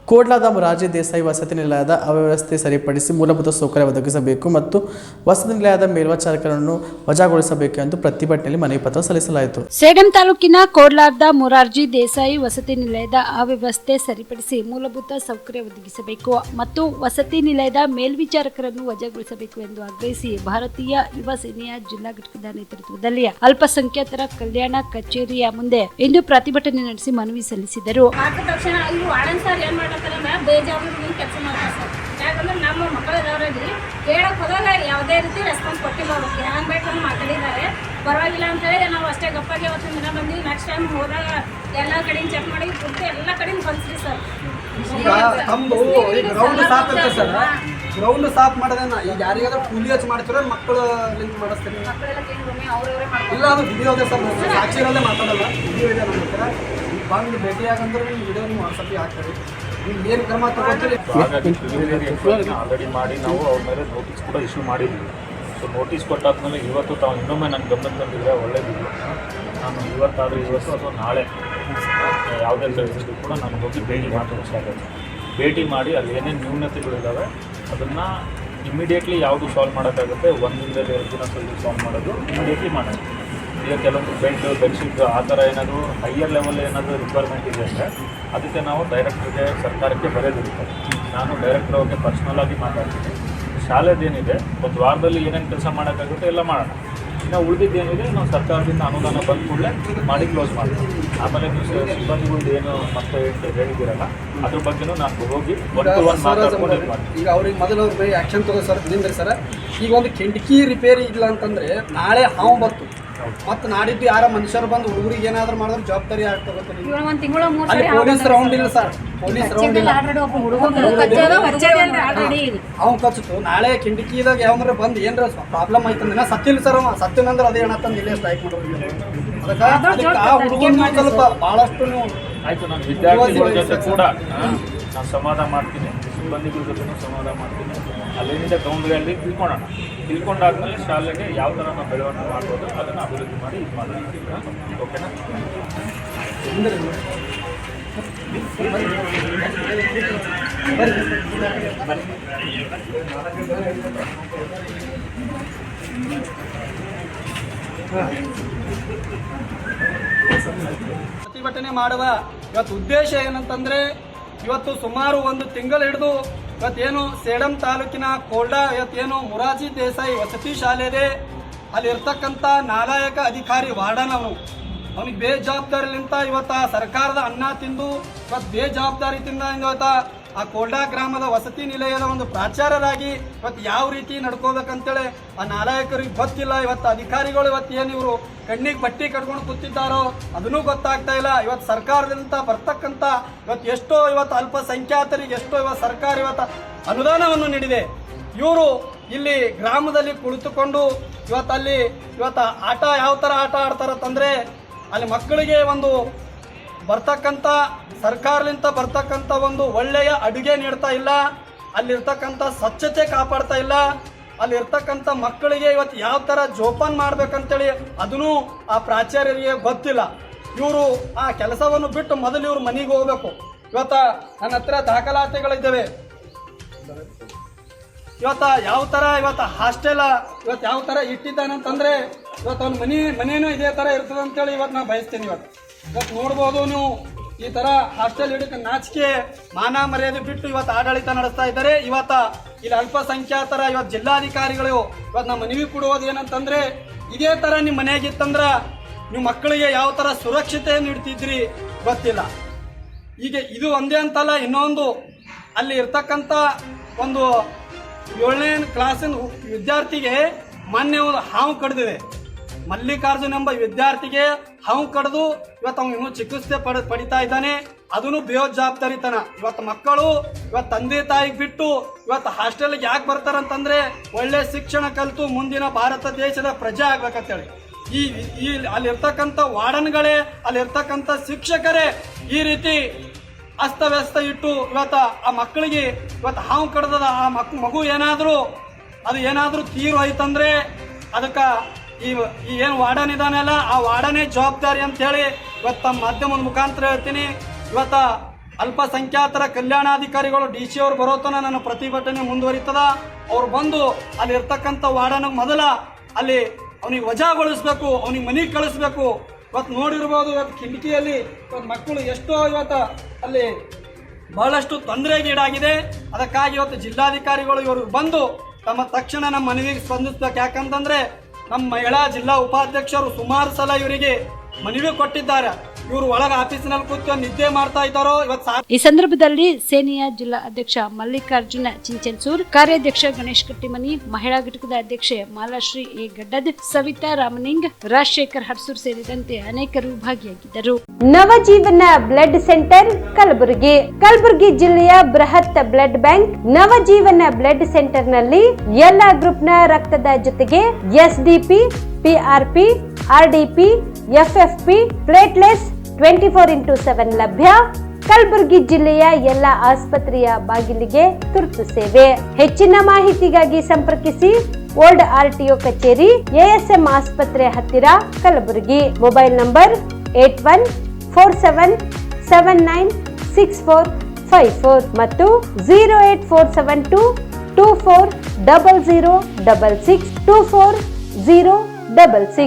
ಕೋಡ್ಲಾದ ಮೊರಾರ್ಜಿ ದೇಸಾಯಿ ವಸತಿ ನಿಲಯದ ಅವ್ಯವಸ್ಥೆ ಸರಿಪಡಿಸಿ ಮೂಲಭೂತ ಸೌಕರ್ಯ ಒದಗಿಸಬೇಕು ಮತ್ತು ವಸತಿ ನಿಲಯದ ಮೇಲ್ವಿಚಾರಕರನ್ನು ವಜಾಗೊಳಿಸಬೇಕು ಎಂದು ಪ್ರತಿಭಟನೆಯಲ್ಲಿ ಮನವಿ ಪತ್ರ ಸಲ್ಲಿಸಲಾಯಿತು. ಸೇಡಂ ತಾಲೂಕಿನ ಕೋಡ್ಲಾದ ಮೊರಾರ್ಜಿ ದೇಸಾಯಿ ವಸತಿ ನಿಲಯದ ಅವ್ಯವಸ್ಥೆ ಸರಿಪಡಿಸಿ ಮೂಲಭೂತ ಸೌಕರ್ಯ ಒದಗಿಸಬೇಕು ಮತ್ತು ವಸತಿ ನಿಲಯದ ಮೇಲ್ವಿಚಾರಕರನ್ನು ವಜಾಗೊಳಿಸಬೇಕು ಎಂದು ಆಗ್ರಹಿಸಿ ಭಾರತೀಯ ಯುವ ಸೇನೆಯ ಜಿಲ್ಲಾ ಘಟಕದ ನೇತೃತ್ವದಲ್ಲಿ ಅಲ್ಪಸಂಖ್ಯಾತರ ಕಲ್ಯಾಣ ಕಚೇರಿಯ ಮುಂದೆ ಇಂದು ಪ್ರತಿಭಟನೆ ನಡೆಸಿ ಮನವಿ ಸಲ್ಲಿಸಿದರು. ಬೇಜವಾಬ್ದಾರಿ ಕೆಲಸ ಮಾಡ್ತಾರೆ ಸರ್. ಯಾಕಂದ್ರೆ ನಮ್ಮ ಮಕ್ಕಳದವರಲ್ಲಿ ಕೇಳಕ್ಕೆ ಹೋದಾಗ ಯಾವುದೇ ರೀತಿ ರೆಸ್ಪಾನ್ಸ್ ಕೊಟ್ಟಿಲ್ಲ. ಅವ್ರಿಗೆ ಹ್ಯಾಂಗೆ ಬೇಕಂತ ಮಾತಾಡಿದ್ದಾರೆ. ಪರವಾಗಿಲ್ಲ ಅಂತ ಹೇಳಿ ನಾವು ಅಷ್ಟೇ ಗಪ್ಪಾಗಿ ಅವತ್ತಿನ ದಿನ ಬಂದು ನೆಕ್ಸ್ಟ್ ಟೈಮ್ ಹೋದಾಗ ಎಲ್ಲ ಕಡೆಯಿಂದ ಚೆಕ್ ಮಾಡಿ ಪೂರ್ತಿ ಎಲ್ಲ ಕಡೆಯಿಂದ ಬಂದ್ರಿ ಸರ್. ನಮ್ದು ಈಗ ಗ್ರೌಂಡ್ ಸಾಫ್ ಇರುತ್ತೆ ಸರ್. ಗ್ರೌಂಡ್ ಸಾಫ್ ಮಾಡೋದೇನ ಈಗ ಯಾರಿಗಾದ್ರೂ ಕೂಲಿ ಹಚ್ಚಿ ಮಾಡ್ತೀರ ಮಕ್ಕಳು ಲಿಂಕ್ ಮಾಡಿಸ್ತೀರಿ ಇಲ್ಲ ಅದು ವಿಡಿಯೋ ಇದೆ ಸರ್. ಸಾಕ್ಷಿ ಇರೋದೇ ಮಾತಾಡಲ್ಲ, ವಿಡಿಯೋ ಇದೆ ನಮ್ಮ ಹತ್ರ. ಈಗ ಬಂದು ಭೇಟಿಯಾಗಂದ್ರೆ ನೀವು ವಿಡಿಯೋ ನೀವು ವಾಟ್ಸಪ್ಪಿಗೆ ಹಾಕ್ತೀರಿ. ನೀವು ಏನು ಕ್ರಮ ತಗೋತೀರಿ? ಆಲ್ರೆಡಿ ಮಾಡಿ ನಾವು ಅವ್ರ ಮೇಲೆ ನೋಟಿಸ್ ಕೂಡ ಇಶ್ಯೂ ಮಾಡಿದ್ವಿ. ಸೊ ನೋಟಿಸ್ ಕೊಟ್ಟಾದ್ಮೇಲೆ ಇವತ್ತು ತಾವು ಇನ್ನೊಮ್ಮೆ ನನ್ನ ಗಮನ ತಂದಿದ್ರೆ ಒಳ್ಳೇದಿಲ್ಲ. ನಾನು ಇವತ್ತಾದರೂ ಇವತ್ತು ಅಥವಾ ನಾಳೆ ಯಾವುದೇ ಕೆಲಸಕ್ಕೂ ಕೂಡ ನಾನು ಹೋಗಿ ಭೇಟಿ ಮಾತಾಡೋಕ್ಕಾಗತ್ತೆ. ಭೇಟಿ ಮಾಡಿ ಅಲ್ಲಿ ಏನೇನು ನ್ಯೂನತೆಗಳಿದ್ದಾವೆ ಅದನ್ನು ಇಮಿಡಿಯೇಟ್ಲಿ ಯಾವುದು ಸಾಲ್ವ್ ಮಾಡೋಕ್ಕಾಗುತ್ತೆ, ಒಂದಿಂದ 2 ದಿನ ಸಾಲ್ವ್ ಮಾಡೋದು ಇಮಿಡಿಯೇಟ್ಲಿ ಮಾಡೋದು. ಈಗ ಕೆಲವೊಂದು ಬೆಡ್ಶೀಟ್ ಆ ಥರ ಏನಾದರೂ ಹೈಯರ್ ಲೆವೆಲ್ ಏನಾದರೂ ರಿಕ್ವೈರ್ಮೆಂಟ್ ಇದೆ ಅಂದರೆ ಅದಕ್ಕೆ ನಾವು ಡೈರೆಕ್ಟ್ರಿಗೆ ಸರ್ಕಾರಕ್ಕೆ ಬರೆದಿರ್ತಾರೆ. ನಾನು ಡೈರೆಕ್ಟ್ರ್ ಅವ್ರಿಗೆ ಪರ್ಸ್ನಲಾಗಿ ಮಾತಾಡ್ತೀನಿ. ಶಾಲೆದೇನಿದೆ ಒಂದು ವಾರದಲ್ಲಿ ಏನೇನು ಕೆಲಸ ಮಾಡೋಕ್ಕಾಗುತ್ತೆ ಎಲ್ಲ ಮಾಡೋಣ. ಇನ್ನು ಉಳಿದಿದ್ದೇನಿದೆ ನಾವು ಸರ್ಕಾರದಿಂದ ಅನುದಾನ ಬಂದ ಕೂಡಲೇ ಮಾಡಿ ಕ್ಲೋಸ್ ಮಾಡ್ತೀವಿ. ಆಮೇಲೆ ನೀವು ಸಿಬ್ಬಂದಿಗಳು ಏನು ಮತ್ತೆ ಹೇಳಿದ್ದೀರಲ್ಲ ಅದ್ರ ಬಗ್ಗೆನೂ ನಾನು ಹೋಗಿ ಒಂದು ಮಾತಾಡ್ಕೊಂಡು ಇದು ಮಾಡ್ತೀನಿ. ಈಗ ಅವ್ರಿಗೆ ಮೊದಲು ಅವ್ರ ಮೇಲೆ ಆ್ಯಕ್ಷನ್ ತಗೋ ಸರ್. ನಿಂದ್ರಿ ಸರ್. ಈಗ ಒಂದು ಕಿಟಕಿ ರಿಪೇರಿ ಇಲ್ಲ ಅಂತಂದರೆ ನಾಳೆ ಹಾವು ಬತ್ತು ಮತ್ತು ನಾಡಿದ್ದು ಯಾರ ಮನುಷ್ಯರು ಬಂದು ಹುಡುಗರಿಗೆ ಏನಾದರೂ ಮಾಡಿದ್ರೆ ಜವಾಬ್ದಾರಿ ಆಗ್ತದೆ. ಅಲ್ಲಿ ಪೊಲೀಸ್ ರೌಂಡ್ ಇಲ್ಲ ಸರ್. ಪೊಲೀಸ್ ರೌಂಡ್ ಇಲ್ಲ. ಅವ್ನು ಕಚ್ಚಿತು ನಾಳೆ ಕಿಟಕಿದಾಗ ಯಾವಂದ್ರೆ ಬಂದು ಏನಾರ ಪ್ರಾಬ್ಲಮ್ ಆಯ್ತಂದ್ರೆ ಸತ್ತಿಲ್ಲ ಸರ್. ಅವ ಸತ್ತಿನಂದ್ರೆ ಅದೇ ಏನಂತಂದು ಇಲ್ಲೇ ಸ್ಟ್ರೈಕ್ ಮಾಡೋದು. ಅದಕ್ಕೆ ಆ ಹುಡುಗನ ಸ್ವಲ್ಪ ಭಾಳಷ್ಟು ನೀವು ಆಯಿತು. ನಾನು ವಿದ್ಯಾರ್ಥಿಗಳ ಜೊತೆ ಕೂಡ ನಾನು ಸಂವಾದ ಮಾಡ್ತೀನಿ, ಸಿಬ್ಬಂದಿಗಳ ಜೊತೆ ಸಂವಾದ ಮಾಡ್ತೀನಿ. ಅಲ್ಲೇನಿದೆ ಗ್ರೌಂಡ್ಗಳಲ್ಲಿ ತಿಳ್ಕೊಂಡಾದ್ಮೇಲೆ ಶಾಲೆಗೆ ಯಾವ ಥರ ನಾವು ಬೆಳವಣಿಗೆ ಮಾಡ್ಬೋದು ಅದನ್ನು ಅಭಿವೃದ್ಧಿ ಮಾಡಿ ಇದು ಮಾಡ್ತೀವಿ. ಓಕೆನಾ? ಪ್ರತಿಭಟನೆ ಮಾಡುವ ಇವತ್ತು ಉದ್ದೇಶ ಏನಂತಂದರೆ ಇವತ್ತು ಸುಮಾರು 1 ತಿಂಗಳು ಹಿಡಿದು ಇವತ್ತೇನು ಸೇಡಂ ತಾಲೂಕಿನ ಕೋಲ್ಡಾ ಇವತ್ತೇನು ಮೊರಾರ್ಜಿ ದೇಸಾಯಿ ವಸತಿ ಶಾಲೆ ಇದೆ. ಅಲ್ಲಿರ್ತಕ್ಕಂಥ ನಾಲಾಯಕ ಅಧಿಕಾರಿ ವಾರ್ಡನ್ ಅವನಿಗೆ ಬೇಜವಾಬ್ದಾರಿಲಿಂತ ಇವತ್ತು ಸರ್ಕಾರದ ಅನ್ನ ತಿಂದು ಇವತ್ತು ಬೇಜವಾಬ್ದಾರಿಯಿಂದ ಇವತ್ತು ಆ ಕೋಲ್ಡಾ ಗ್ರಾಮದ ವಸತಿ ನಿಲಯದ ಒಂದು ಪ್ರಾಚಾರ್ಯರಾಗಿ ಇವತ್ತು ಯಾವ ರೀತಿ ನಡ್ಕೋಬೇಕಂತೇಳಿ ಆ ನಾಲಾಯಕರಿಗೆ ಗೊತ್ತಿಲ್ಲ. ಇವತ್ತು ಅಧಿಕಾರಿಗಳು ಇವತ್ತು ಏನು ಇವರು ಕಣ್ಣಿಗೆ ಬಟ್ಟೆ ಕಟ್ಕೊಂಡು ಕೂತಿದ್ದಾರೋ ಅದನ್ನೂ ಗೊತ್ತಾಗ್ತಾ ಇಲ್ಲ. ಇವತ್ತು ಸರ್ಕಾರದಿಂದ ಬರ್ತಕ್ಕಂಥ ಇವತ್ತು ಎಷ್ಟೋ ಇವತ್ತು ಅಲ್ಪಸಂಖ್ಯಾತರಿಗೆ ಎಷ್ಟೋ ಇವತ್ತು ಸರ್ಕಾರ ಇವತ್ತು ಅನುದಾನವನ್ನು ನೀಡಿದೆ. ಇವರು ಇಲ್ಲಿ ಗ್ರಾಮದಲ್ಲಿ ಕುಳಿತುಕೊಂಡು ಇವತ್ತು ಆಟ ಯಾವ ಥರ ಆಟ ಆಡ್ತಾರಂತಂದರೆ ಅಲ್ಲಿ ಮಕ್ಕಳಿಗೆ ಒಂದು ಬರ್ತಕ್ಕಂಥ ಸರ್ಕಾರದಿಂದ ಬರ್ತಕ್ಕಂಥ ಒಂದು ಒಳ್ಳೆಯ ಅಡುಗೆ ನೀಡ್ತಾ ಇಲ್ಲ. ಅಲ್ಲಿರ್ತಕ್ಕಂಥ ಸ್ವಚ್ಛತೆ ಕಾಪಾಡ್ತಾ ಇಲ್ಲ. ಅಲ್ಲಿರ್ತಕ್ಕಂಥ ಮಕ್ಕಳಿಗೆ ಇವತ್ತು ಯಾವ ಥರ ಜೋಪಾನ ಮಾಡ್ಬೇಕಂತೇಳಿ ಅದನ್ನೂ ಆ ಪ್ರಾಚಾರ್ಯರಿಗೆ ಗೊತ್ತಿಲ್ಲ. ಇವರು ಆ ಕೆಲಸವನ್ನು ಬಿಟ್ಟು ಮೊದಲು ಇವರು ಮನೆಗೆ ಹೋಗ್ಬೇಕು. ಇವತ್ತು ನನ್ನ ಹತ್ರ ದಾಖಲಾತಿಗಳಿದ್ದಾವೆ. ಇವತ್ತು ಯಾವ ಥರ ಇವತ್ತು ಹಾಸ್ಟೆಲ್ ಇವತ್ತು ಯಾವ ಥರ ಇಟ್ಟಿದ್ದಾನಂತಂದರೆ ಇವತ್ತು ಅವ್ನ ಮನೇನೂ ಇದೇ ಥರ ಇರ್ತದೆ ಅಂತೇಳಿ ಇವತ್ತು ನಾನು ಬಯಸ್ತೀನಿ. ಇವತ್ತು ನೋಡ್ಬೋದು ನೀವು ಈ ಥರ ಹಾಸ್ಟೆಲ್ ಹಿಡಿಕೆ ನಾಚಿಕೆ ಮಾನ ಮರ್ಯಾದೆ ಬಿಟ್ಟು ಇವತ್ತು ಆಡಳಿತ ನಡೆಸ್ತಾ ಇದ್ದಾರೆ. ಇವತ್ತು ಇಲ್ಲಿ ಅಲ್ಪಸಂಖ್ಯಾತರ ಇವತ್ತು ಜಿಲ್ಲಾಧಿಕಾರಿಗಳು ಇವತ್ತು ನಾವು ಮನವಿ ಕೊಡುವುದು ಏನಂತಂದರೆ ಇದೇ ಥರ ನಿಮ್ಮ ಮನೆಯಾಗಿತ್ತಂದ್ರೆ ನೀವು ಮಕ್ಕಳಿಗೆ ಯಾವ ಥರ ಸುರಕ್ಷತೆ ನೀಡ್ತಿದ್ರಿ ಗೊತ್ತಿಲ್ಲ. ಈಗ ಇದು ಒಂದೇ ಅಂತಲ್ಲ, ಇನ್ನೊಂದು ಅಲ್ಲಿ ಇರ್ತಕ್ಕಂಥ ಒಂದು 7ನೇ ಕ್ಲಾಸಿನ ವಿದ್ಯಾರ್ಥಿಗೆ ಮೊನ್ನೆ ಒಂದು ಹಾವು ಕಡ್ದಿದೆ. ಮಲ್ಲಿಕಾರ್ಜುನ್ ಎಂಬ ವಿದ್ಯಾರ್ಥಿಗೆ ಹಾವು ಕಡ್ದು ಇವತ್ತು ಅವ್ನು ಇನ್ನೂ ಚಿಕಿತ್ಸೆ ಪಡಿತಾ ಇದ್ದಾನೆ. ಅದನ್ನು ಬೇಜವಾಬ್ದಾರಿತನ. ಇವತ್ತು ಮಕ್ಕಳು ಇವತ್ತು ತಂದೆ ತಾಯಿಗೆ ಬಿಟ್ಟು ಇವತ್ತು ಹಾಸ್ಟೆಲ್ಗೆ ಯಾಕೆ ಬರ್ತಾರಂತಂದ್ರೆ ಒಳ್ಳೆ ಶಿಕ್ಷಣ ಕಲಿತು ಮುಂದಿನ ಭಾರತ ದೇಶದ ಪ್ರಜೆ ಆಗ್ಬೇಕಂತೇಳಿ. ಈ ಅಲ್ಲಿರ್ತಕ್ಕಂಥ ವಾರ್ಡನ್ಗಳೇ ಅಲ್ಲಿರ್ತಕ್ಕಂಥ ಶಿಕ್ಷಕರೇ ಈ ರೀತಿ ಅಸ್ತವ್ಯಸ್ತ ಇಟ್ಟು ಇವತ್ತು ಆ ಮಕ್ಕಳಿಗೆ ಇವತ್ತು ಹಾವು ಕಡ್ದದ ಆ ಮಗು ಏನಾದರೂ ತೀರು ಆಯ್ತಂದ್ರೆ ಅದಕ್ಕೆ ಈ ಏನು ವಾರ್ಡನ್ ಇದಾನೆಲ್ಲ ಆ ವಾರ್ಡನೇ ಜವಾಬ್ದಾರಿ ಅಂತ ಹೇಳಿ ಇವತ್ತು ಮಾಧ್ಯಮದ ಮುಖಾಂತರ ಹೇಳ್ತೀನಿ. ಇವತ್ತು ಅಲ್ಪಸಂಖ್ಯಾತರ ಕಲ್ಯಾಣಾಧಿಕಾರಿಗಳು DC ಅವ್ರು ಬರೋತನ ನನ್ನ ಪ್ರತಿಭಟನೆ ಮುಂದುವರಿತದ. ಅವ್ರು ಬಂದು ಅಲ್ಲಿ ಇರ್ತಕ್ಕಂಥ ವಾರ್ಡನಿಗೆ ಮೊದಲ ಅಲ್ಲಿ ಅವನಿಗೆ ವಜಾಗೊಳಿಸ್ಬೇಕು, ಅವನಿಗೆ ಮನೆಗೆ ಕಳಿಸ್ಬೇಕು. ಇವತ್ತು ನೋಡಿರ್ಬೋದು, ಇವತ್ತು ಕಿಟಕಿಯಲ್ಲಿ ಇವತ್ತು ಮಕ್ಕಳು ಎಷ್ಟೋ ಇವತ್ತು ಅಲ್ಲಿ ಬಹಳಷ್ಟು ತೊಂದರೆಗೀಡಾಗಿದೆ. ಅದಕ್ಕಾಗಿ ಇವತ್ತು ಜಿಲ್ಲಾಧಿಕಾರಿಗಳು ಇವರು ಬಂದು ತಕ್ಷಣ ನಮ್ಮ ಮನವಿಗೆ ಸ್ಪಂದಿಸ್ಬೇಕು. ಯಾಕಂತಂದ್ರೆ ನಮ್ಮ ಮಹಿಳಾ ಜಿಲ್ಲಾ ಉಪಾಧ್ಯಕ್ಷರು ಸುಮಾರು ಸಲ ಇವರಿಗೆ ಮನವಿ ಕೊಟ್ಟಿದ್ದಾರೆ. ಇವರು ಒಳಗೆ ಆಫೀಸಿನಲ್ಲಿ ಕೂತು ನಿದ್ದೆ ಮಾಡ್ತಾ ಇದ್ದಾರೋ ಇವತ್ತು. ಈ ಸಂದರ್ಭದಲ್ಲಿ ಸೇನೆಯ ಜಿಲ್ಲಾ ಅಧ್ಯಕ್ಷ ಮಲ್ಲಿಕಾರ್ಜುನ ಚಿಂಚನ್ಸೂರ್, ಕಾರ್ಯಾಧ್ಯಕ್ಷ ಗಣೇಶ್ ಕಟ್ಟಿಮನಿ, ಮಹಿಳಾ ಘಟಕದ ಅಧ್ಯಕ್ಷೆ ಮಾಲಾಶ್ರೀ ಎ ಗಡ್ಡದ್, ಸವಿತಾ ರಾಮನಿಂಗ್, ರಾಜಶೇಖರ್ ಹರ್ಸೂರ್ ಸೇರಿದಂತೆ ಅನೇಕರು ಭಾಗಿಯಾಗಿದ್ದರು. Navajeevan blood centre Kalaburagi. ಕಲಬುರಗಿ ಜಿಲ್ಲೆಯ ಬೃಹತ್ blood bank Navajeevan blood centre ನಲ್ಲಿ ಎಲ್ಲಾ ಗ್ರೂಪ್ ನ ರಕ್ತದ ಜೊತೆಗೆ SDP, PRP, RDP, FFP, platelets 24x7 ಲಭ್ಯ. ಕಲಬುರಗಿ ಜಿಲ್ಲೆಯ ಎಲ್ಲ ಆಸ್ಪತ್ರೆಯ ಬಾಗಿಲಿಗೆ ತುರ್ತು ಸೇವೆ. ಹೆಚ್ಚಿನ ಮಾಹಿತಿಗಾಗಿ ಸಂಪರ್ಕಿಸಿ ಓಲ್ಡ್ RTO ಕಚೇರಿ, ASM ಆಸ್ಪತ್ರೆ ಹತ್ತಿರ, ಕಲಬುರಗಿ. ಮೊಬೈಲ್ ನಂಬರ್ 8147796454 ಮತ್ತು 08472240066 240066.